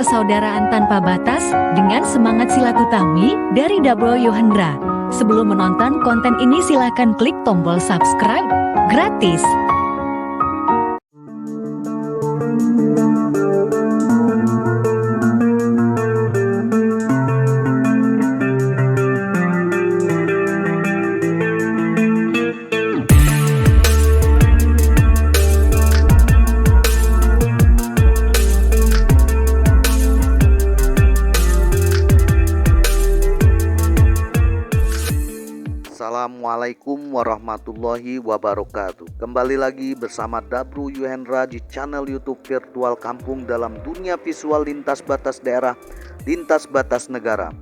persaudaraan tanpa batas dengan semangat silaturahmi dari Dabro Yohendra. Sebelum menonton konten ini silakan klik tombol subscribe gratis. Assalamualaikum warahmatullahi wabarakatuh. Kembali lagi bersama Dabro Yohendra di channel YouTube Virtual Kampung dalam dunia visual lintas batas daerah, lintas batas negara.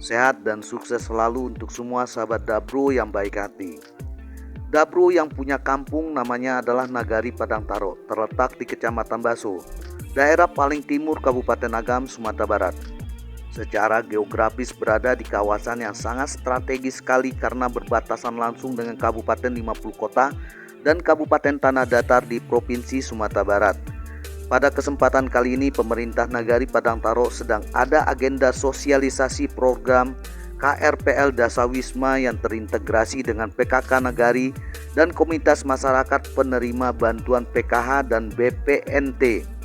Sehat dan sukses selalu untuk semua sahabat Dabro yang baik hati. Dabro yang punya kampung namanya adalah Nagari Padang Taro, terletak di Kecamatan Baso, daerah paling timur Kabupaten Agam, Sumatera Barat. Secara geografis berada di kawasan yang sangat strategis sekali karena berbatasan langsung dengan Kabupaten 50 Kota dan Kabupaten Tanah Datar di Provinsi Sumatera Barat. Pada kesempatan kali ini pemerintah Nagari Padang Taro sedang ada agenda sosialisasi program KRPL Dasawisma yang terintegrasi dengan PKK Nagari dan Komunitas Masyarakat Penerima Bantuan PKH dan BPNT.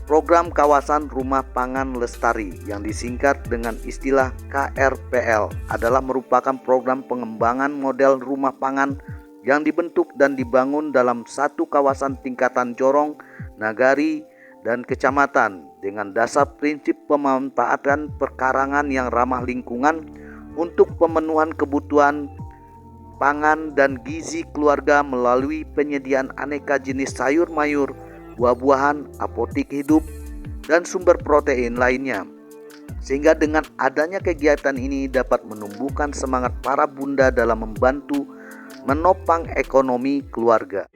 Program Kawasan Rumah Pangan Lestari yang disingkat dengan istilah KRPL adalah merupakan program pengembangan model rumah pangan yang dibentuk dan dibangun dalam satu kawasan tingkatan corong, nagari, dan kecamatan dengan dasar prinsip pemanfaatan perkarangan yang ramah lingkungan untuk pemenuhan kebutuhan pangan dan gizi keluarga melalui penyediaan aneka jenis sayur-mayur, buah-buahan, apotik hidup, dan sumber protein lainnya. Sehingga dengan adanya kegiatan ini dapat menumbuhkan semangat para bunda dalam membantu menopang ekonomi keluarga.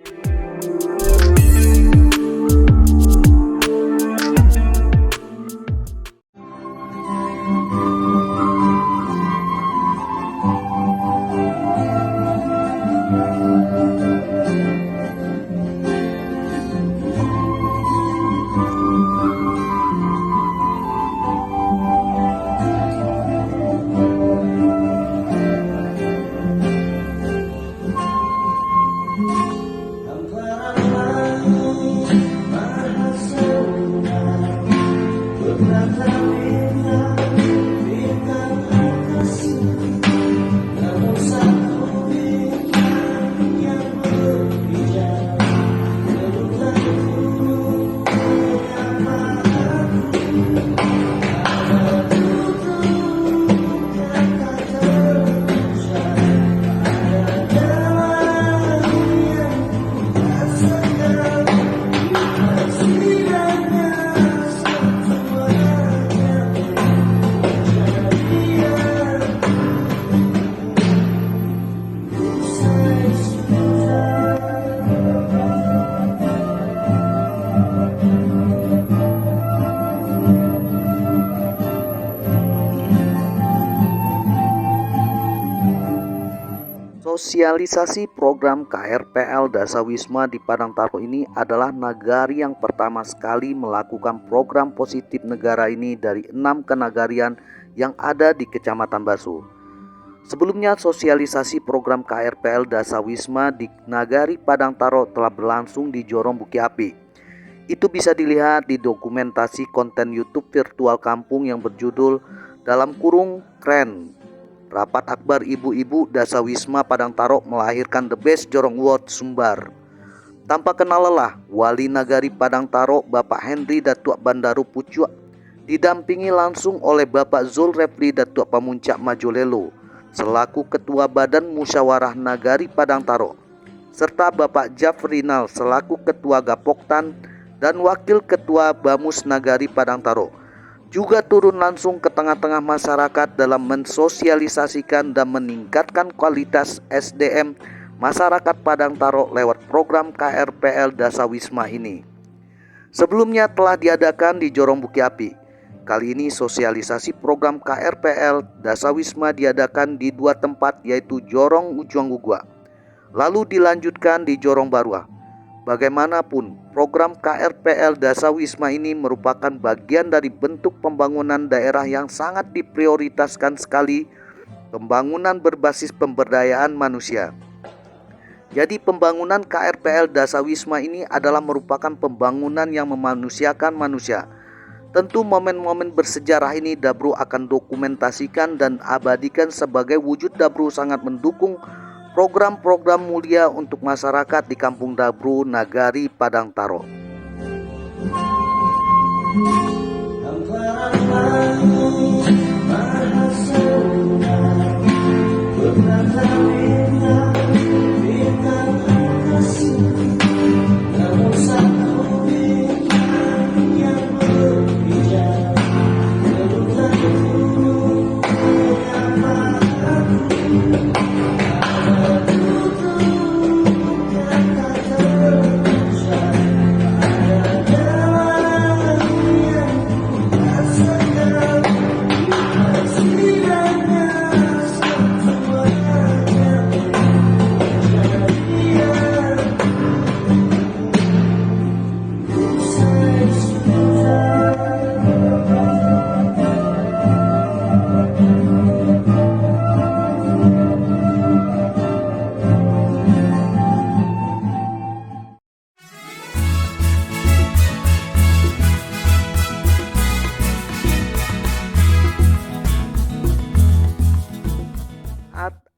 Sosialisasi program KRPL Dasawisma di Padang Taro ini adalah nagari yang pertama sekali melakukan program positif negara ini dari 6 kenagarian yang ada di Kecamatan Baso. Sebelumnya sosialisasi program KRPL Dasawisma di Nagari Padang Taro telah berlangsung di Jorong Bukiapi. Itu bisa dilihat di dokumentasi konten YouTube Virtual Kampung yang berjudul dalam kurung Keren. Rapat Akbar Ibu-Ibu Dasawisma Padang Taro melahirkan The Best Jorong World Sumbar. Tanpa kenal lelah, Wali Nagari Padang Taro Bapak Henry Datuk Bandaru Pucuk didampingi langsung oleh Bapak Zul Refli Datuk Pamuncak Majolelo selaku Ketua Badan Musyawarah Nagari Padang Taro, serta Bapak Jafrinal selaku Ketua Gapoktan dan Wakil Ketua Bamus Nagari Padang Taro juga turun langsung ke tengah-tengah masyarakat dalam mensosialisasikan dan meningkatkan kualitas SDM masyarakat Padang Taro lewat program KRPL Dasawisma ini. Sebelumnya telah diadakan di Jorong Bukiapi. Kali ini sosialisasi program KRPL Dasawisma diadakan di 2 tempat, yaitu Jorong Ujuang Gugua, lalu dilanjutkan di Jorong Barua. Bagaimanapun, program KRPL Dasawisma ini merupakan bagian dari bentuk pembangunan daerah yang sangat diprioritaskan sekali, pembangunan berbasis pemberdayaan manusia. Jadi pembangunan KRPL Dasawisma ini adalah merupakan pembangunan yang memanusiakan manusia. Tentu momen-momen bersejarah ini Dabru akan dokumentasikan dan abadikan sebagai wujud Dabru sangat mendukung program-program mulia untuk masyarakat di Kampung Dabru, Nagari Padang Taro.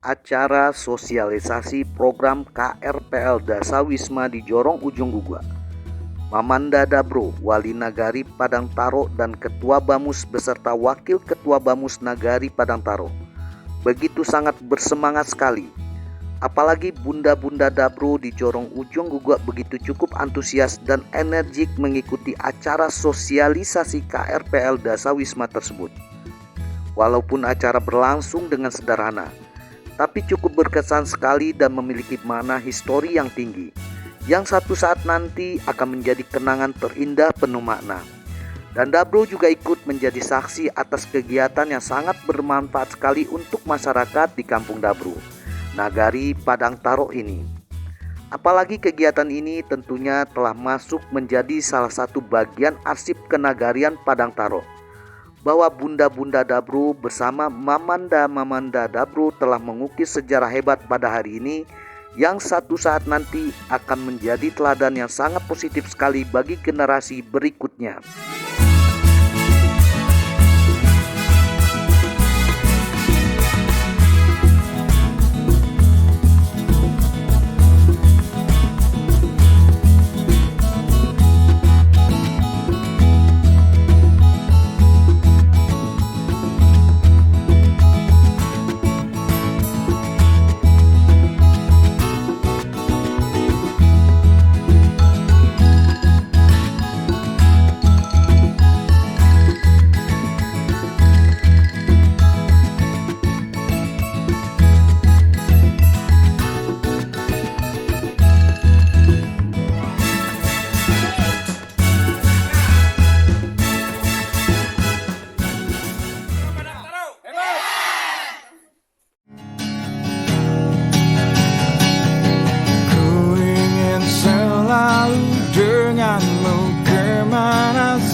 Acara sosialisasi program KRPL Dasawisma di Jorong Ujung Gugua. Mamanda Dabro, Wali Nagari Padang Taro dan Ketua Bamus beserta Wakil Ketua Bamus Nagari Padang Taro begitu sangat bersemangat sekali. Apalagi bunda-bunda Dabro di Jorong Ujung Gugua begitu cukup antusias dan energik mengikuti acara sosialisasi KRPL Dasawisma tersebut. Walaupun acara berlangsung dengan sederhana, tapi cukup berkesan sekali dan memiliki makna histori yang tinggi, yang satu saat nanti akan menjadi kenangan terindah penuh makna. Dan Dabro juga ikut menjadi saksi atas kegiatan yang sangat bermanfaat sekali untuk masyarakat di Kampung Dabro, Nagari Padang Taro ini. Apalagi kegiatan ini tentunya telah masuk menjadi salah satu bagian arsip kenagarian Padang Taro, bahwa bunda-bunda Dabro bersama mamanda-mamanda Dabro telah mengukis sejarah hebat pada hari ini yang satu saat nanti akan menjadi teladan yang sangat positif sekali bagi generasi berikutnya.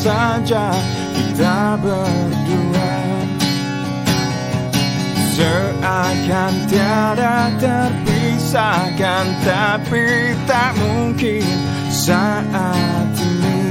Saja kita berdua seakan tiada terpisahkan, tapi tak mungkin saat ini.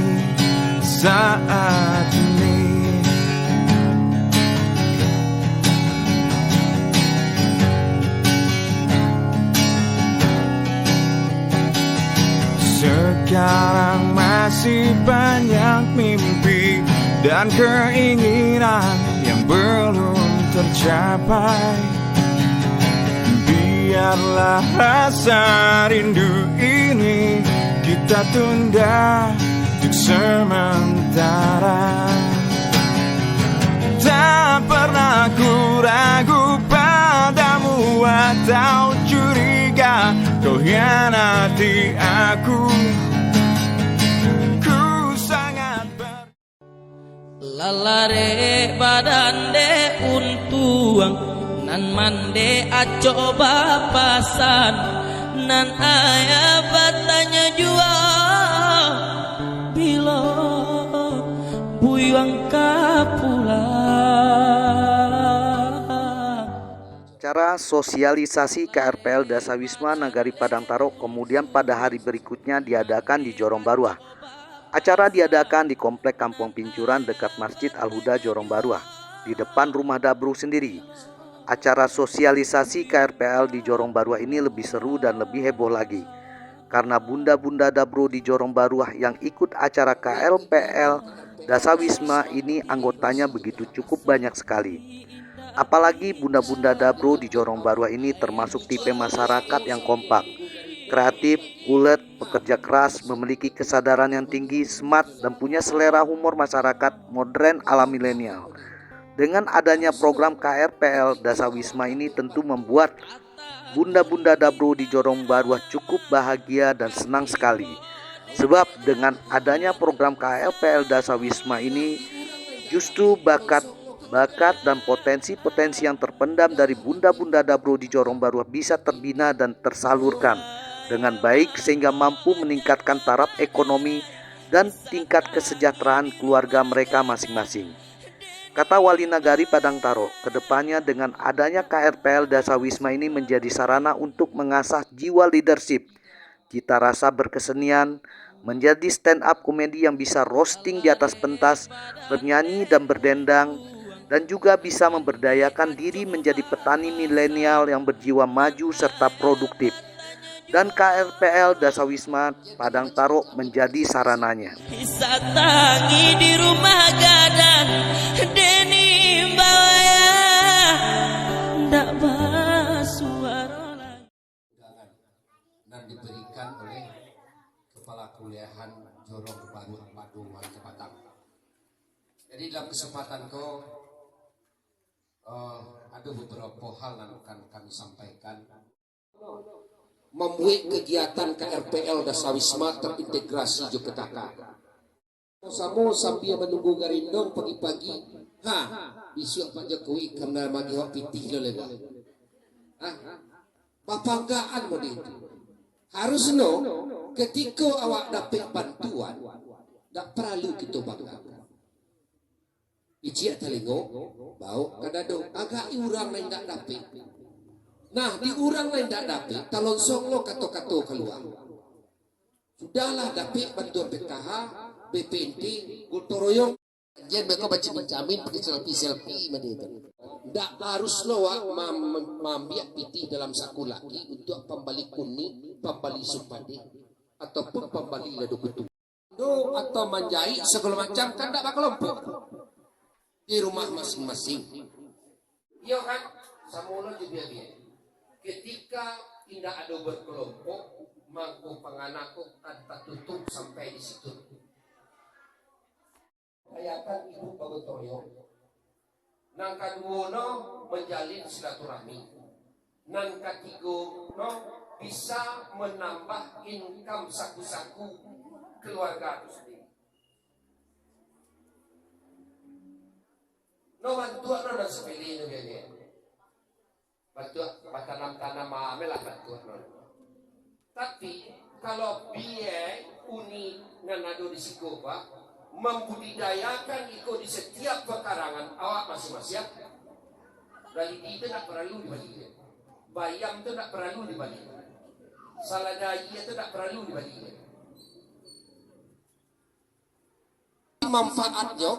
Sekarang masih banyak mimpi dan keinginan yang belum tercapai. Biarlah rasa rindu ini kita tunda untuk sementara. Tak pernah ku ragu padamu atau curiga kau hianati aku. Ku sangat lalare badande untuang nan mande acoba pasan nan ayah batanya jua bila buyang kapulang. Cara sosialisasi KRPL Dasawisma Nagari Padang Taro kemudian pada hari berikutnya diadakan di Jorong Baruah. Acara diadakan di Komplek Kampung Pincuran dekat Masjid Al-Huda Jorong Baruah, di depan rumah Dabru sendiri. Acara sosialisasi KRPL di Jorong Baruah ini lebih seru dan lebih heboh lagi, karena bunda-bunda Dabru di Jorong Baruah yang ikut acara KRPL Dasawisma ini anggotanya begitu cukup banyak sekali. Apalagi bunda-bunda Dabru di Jorong Baruah ini termasuk tipe masyarakat yang kompak, kreatif, ulet, pekerja keras, memiliki kesadaran yang tinggi, smart, dan punya selera humor masyarakat modern ala milenial. Dengan adanya program KRPL Dasawisma ini tentu membuat bunda-bunda Dabru di Jorong Baruah cukup bahagia dan senang sekali. Sebab dengan adanya program KRPL Dasawisma ini justru bakat dan potensi-potensi yang terpendam dari bunda-bunda Dabru di Jorong Baruah bisa terbina dan tersalurkan dengan baik sehingga mampu meningkatkan taraf ekonomi dan tingkat kesejahteraan keluarga mereka masing-masing. Kata Wali Nagari Padang Taro, kedepannya dengan adanya KRPL Dasawisma ini menjadi sarana untuk mengasah jiwa leadership, cita rasa berkesenian, menjadi stand up komedi yang bisa roasting di atas pentas, bernyanyi dan berdendang, dan juga bisa memberdayakan diri menjadi petani milenial yang berjiwa maju serta produktif. Dan KRPL Dasawisma Padang Taro menjadi sarananya. Bisa tangi di rumah gadang Deni bawaya ndak basuara dan diberikan oleh Kepala Kuliahan Jorong Baruah Paduman Kebatang. Jadi dalam kesempatan ada beberapa hal yang akan kami sampaikan. Membuat kegiatan KRPL Dasawisma terintegrasi Yogyakarta. Samo sambil menunggu garindong pagi-pagi. Besok Pak Jokowi karena bagi hak pitih lo lega. Bapanggaan mo dito. Harus no ketika awak dapat bantuan, tak perlu kita bangga. Ijia telingo, bau kadado agak urang lain tak dapat. Nah, di urang lain tak dapat, talonsong lo kato-kato keluar. Sudahlah dapat bantuan PKH, BPNT, gotoroyong. Jangan mereka baca menjamin pakai selfie menit. Tak harus lo mambiak pitih dalam saku lagi untuk pembalik kuning, pembalik supadi, ataupun pembalik lado kutu. Atau manjai segala macam kan tak kelompok di rumah masing-masing. Iya kan, samula juga dia. Ketika tidak ada berkelompok, mangku panganaku tak tutup sampai di situ. Ayakan ibu bagotoyo. Nang kedua no menjalin silaturahmi. Nang ketiga no bisa menambah income saku-saku keluarga itu sendiri. No bantuan no dan sepilih no dia. Bantuan tanam-tanam mamelah bantuan no. Tapi kalau biaya uni nganado di Sikoba membudidayakan itu di setiap pekarangan awak masing-masing. Dari itu tak perlu dibagi. Bayam itu tak perlu dibagi. Saladai itu tak perlu dibagi. Manfaatnya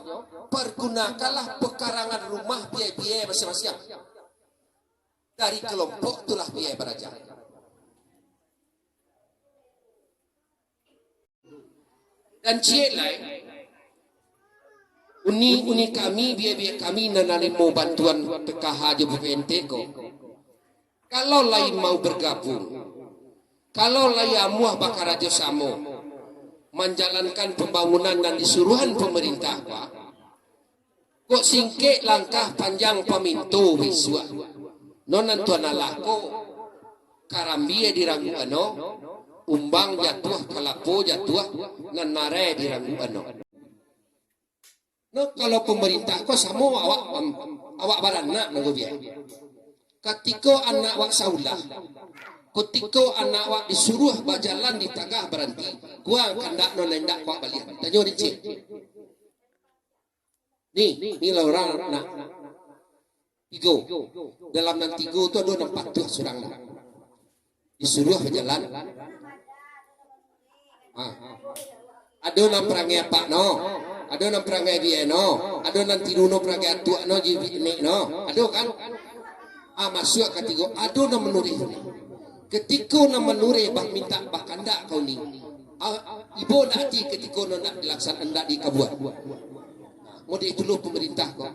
pergunakanlah pekarangan rumah biaya-biaya masing-masing. Dari kelompok itulah biaya beraja. Dan cik lain uni kami biaya kami nanimo bantuan PKH di BPNT ko. Kalau lain mau bergabung, kalau lain amuah bakar raja samo menjalankan pembangunan dan disuruhan pemerintah Pak, kok singkek langkah panjang paminto wiswa nonan tuan alako karambie diranggu ano umbang jatuh kalapo jatuh nanare diranggu ano. No, kalau pemerintah kok sama awak baranak nanggo biaya. Ketika anak wak saulah Ketika anak wak disuruh berjalan di tengah berhenti, gua kandak non nendak wak balik. Tanya dicik. Ni lah orang nak tiga. Dalam nan tiga tu ada nampak tuh surang nak. Disuruh berjalan. Ada nan perangai apa no? Ada nan perangai dia no? Ada nan tiru no perangai atuk no jadi no? Ada kan? Masuk ketiga. Ada nan menurih. Ketika nak menure bah minta bah kandak kau ni, ibu nak hati ketika nak dilaksanakan nak dikabuat. Mau dulu pemerintah kau,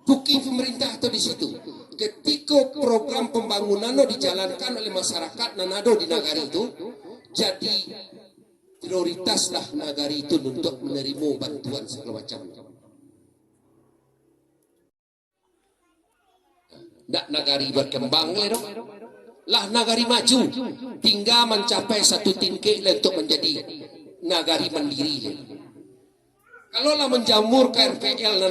tuki pemerintah tu di situ. Ketika program pembangunan dijalankan oleh masyarakat nanado di negara itu, jadi prioritaslah negara itu untuk menerima bantuan segala macam. Nak negara berkembang le dong. Lah nagari maju tinggal mencapai satu tingkat untuk menjadi nagari mandiri. Kalau lah menjamur KRPL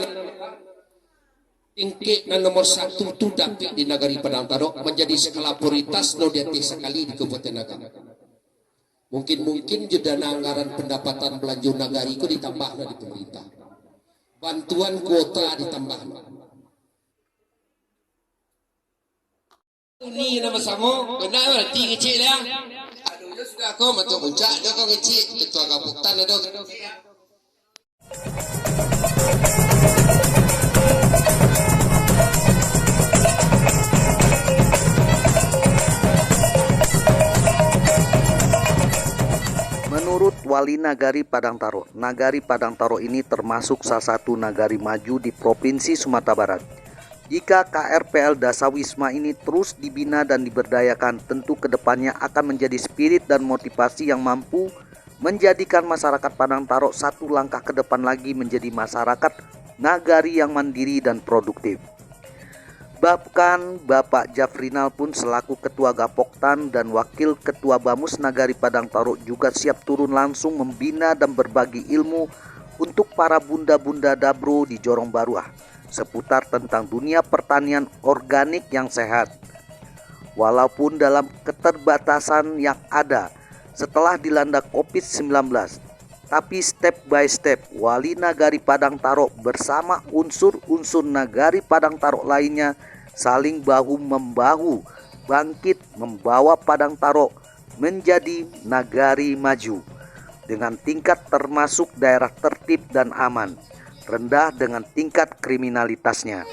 tingkat nomor 1 tu dapat di nagari Padang Taro menjadi skala prioritas no diati sekali di Kabupaten Naga. Mungkin juga anggaran pendapatan belanja nagari itu ditambah di pemerintah. Bantuan kuota ditambah. Ini nama sama, benar berarti kecil ya. Aduh, sudah kau macam puncak, dah kau kecil, ketua kabupaten ada. Menurut Wali Nagari Padang Taro, Nagari Padang Taro ini termasuk salah satu nagari maju di Provinsi Sumatera Barat. Jika KRPL Dasawisma ini terus dibina dan diberdayakan, tentu kedepannya akan menjadi spirit dan motivasi yang mampu menjadikan masyarakat Padang Taro satu langkah ke depan lagi menjadi masyarakat nagari yang mandiri dan produktif. Bahkan Bapak Jafrinal pun selaku Ketua Gapoktan dan Wakil Ketua Bamus Nagari Padang Taro juga siap turun langsung membina dan berbagi ilmu untuk para bunda-bunda Dabro di Jorong Baruah seputar tentang dunia pertanian organik yang sehat. Walaupun dalam keterbatasan yang ada setelah dilanda COVID-19, tapi step by step Wali Nagari Padang Taro bersama unsur-unsur Nagari Padang Taro lainnya saling bahu-membahu bangkit membawa Padang Taro menjadi nagari maju dengan tingkat termasuk daerah tertib dan aman, rendah dengan tingkat kriminalitasnya.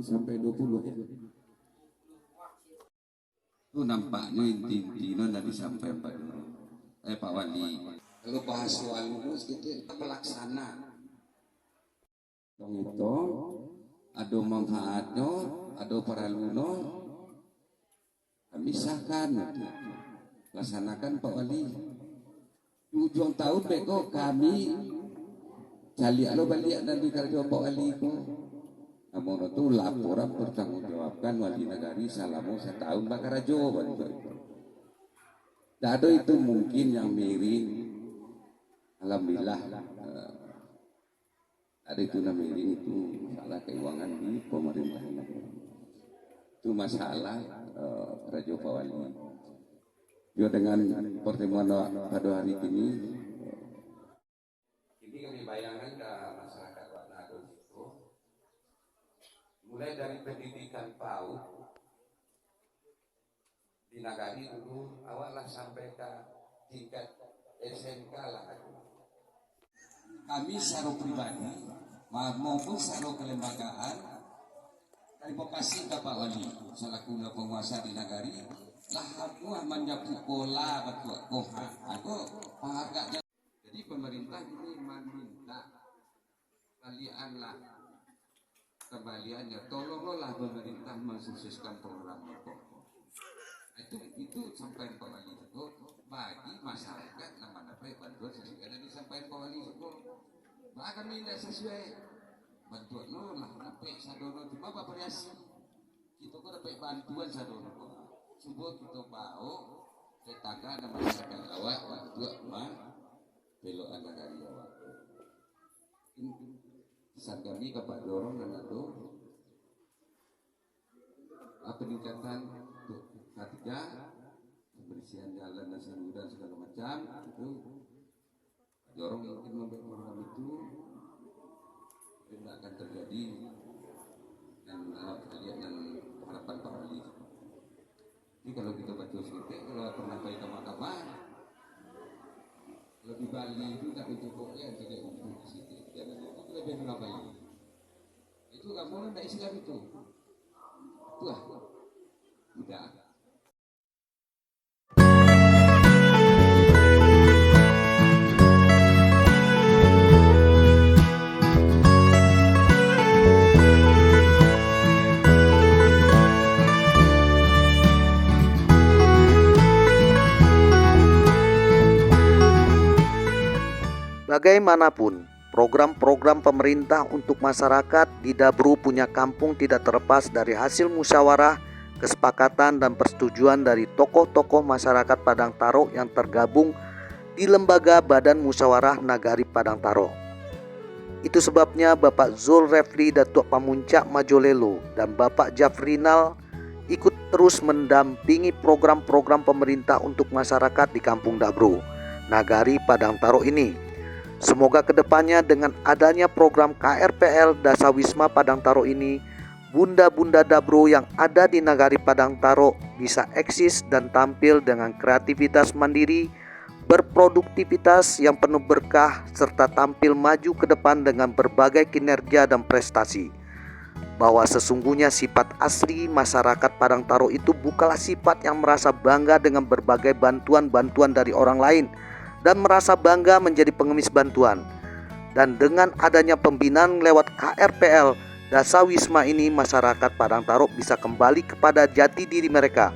Sampai 20 ya. Itu nampaknya inti-inti tidak disampaikan Pak Wali. Kalau bahas soal lulus gitu, pelaksana. Yang itu ada manfaatnya, ada paraluno. Kami sahkan, laksanakan Pak Wali. Di ujung tahun beko kami cari alo balik dan dikerja Pak Wali ko. Namun itu laporan bertanggungjawabkan Wali Nagari selama setahun bakar jawaban itu. Dado itu mungkin yang miring. Alhamdulillah ada itu miring itu masalah keuangan di pemerintahan. Itu masalah Raja Pak Wali. Yo dengan pertemuan pada hari ini kami bayangkan ke masyarakat Wadnado itu mulai dari pendidikan PAUD di Nagari dulu awallah sampai ke tingkat SMK lah. Kami secara pribadi maupun secara kelembagaan dari Bupati Bapak Wali selaku penguasa di Nagari lah Sahabuah menyapu bola batu koha. Aku harganya. Jadi pemerintah ini meminta kalianlah kembaliannya. Tolonglah pemerintah mensukseskan program itu. Itu sampai Pak Wali itu bagi masyarakat yang mendapat bantuan sesuai yang disampaikan Pak Wali itu. Bahkan tidak sesuai bantuan lo lah sampai sadono cuma apa variasi. Kita kok dapat bantuan sadono. Coba kita mau tetangga dan masyarakat awak waktu belokan negari awak. Saat kami Bapak dorong dan itu peningkatan ketiga pembersihan jalan dan saluran segala macam itu dorong mungkin membuat program itu tidak akan terjadi dan kalian dan harapan Pak Wali. Jadi kalau kita baca sedikit, kalau pernah pergi ke mahkamah, kalau di Bali itu tapi cukupnya tidak untuk di situ, itu lebih murah Bali. Itu kamu kan tidak Islam itu, itulah tidak. Bagaimanapun, program-program pemerintah untuk masyarakat di Dabru Punya Kampung tidak terlepas dari hasil musyawarah, kesepakatan dan persetujuan dari tokoh-tokoh masyarakat Padang Taro yang tergabung di Lembaga Badan Musyawarah Nagari Padang Taro. Itu sebabnya Bapak Zulrefli Datuk Pamuncak Majolelo dan Bapak Jafrinal ikut terus mendampingi program-program pemerintah untuk masyarakat di Kampung Dabru, Nagari Padang Taro ini. Semoga kedepannya dengan adanya program KRPL Dasawisma Padang Taro ini, bunda-bunda Dabru yang ada di Nagari Padang Taro bisa eksis dan tampil dengan kreativitas mandiri, berproduktivitas yang penuh berkah, serta tampil maju ke depan dengan berbagai kinerja dan prestasi. Bahwa sesungguhnya sifat asli masyarakat Padang Taro itu bukanlah sifat yang merasa bangga dengan berbagai bantuan-bantuan dari orang lain, dan merasa bangga menjadi pengemis bantuan. Dan dengan adanya pembinaan lewat KRPL Dasawisma ini, masyarakat Padang Taro bisa kembali kepada jati diri mereka,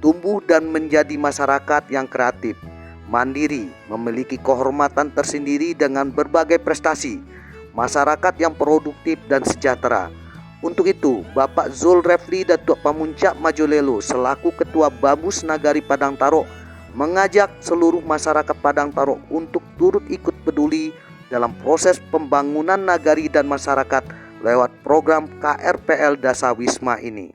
tumbuh dan menjadi masyarakat yang kreatif, mandiri, memiliki kehormatan tersendiri dengan berbagai prestasi, masyarakat yang produktif dan sejahtera. Untuk itu, Bapak Zulrefli Datuk Pamuncak Majolelo selaku Ketua Bamus Nagari Padang Taro mengajak seluruh masyarakat Padang Taro untuk turut ikut peduli dalam proses pembangunan nagari dan masyarakat lewat program KRPL Dasawisma ini.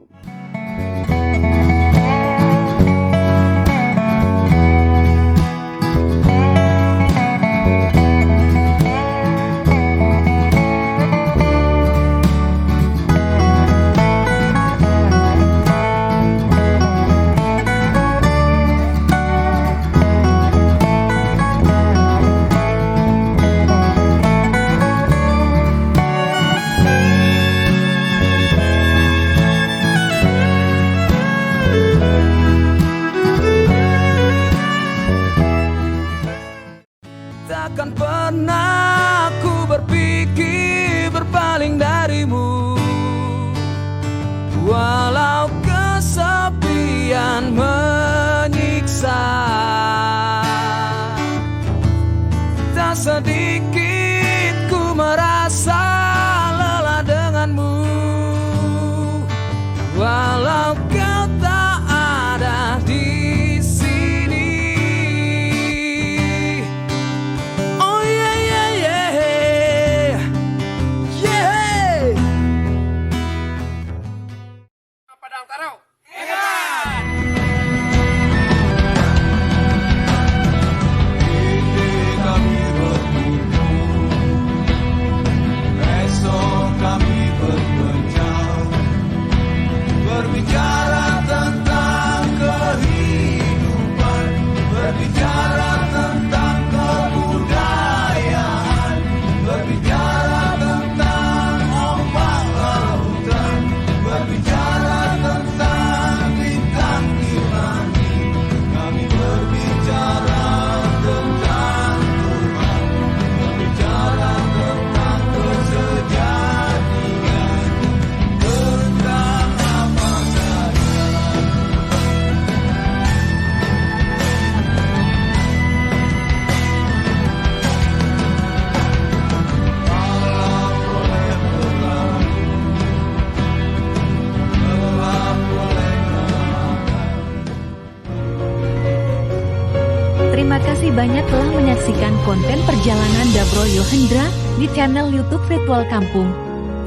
Terima kasih banyak telah menyaksikan konten perjalanan Dabro Yohendra di channel YouTube Virtual Kampung.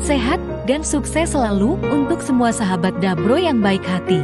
Sehat dan sukses selalu untuk semua sahabat Dabro yang baik hati.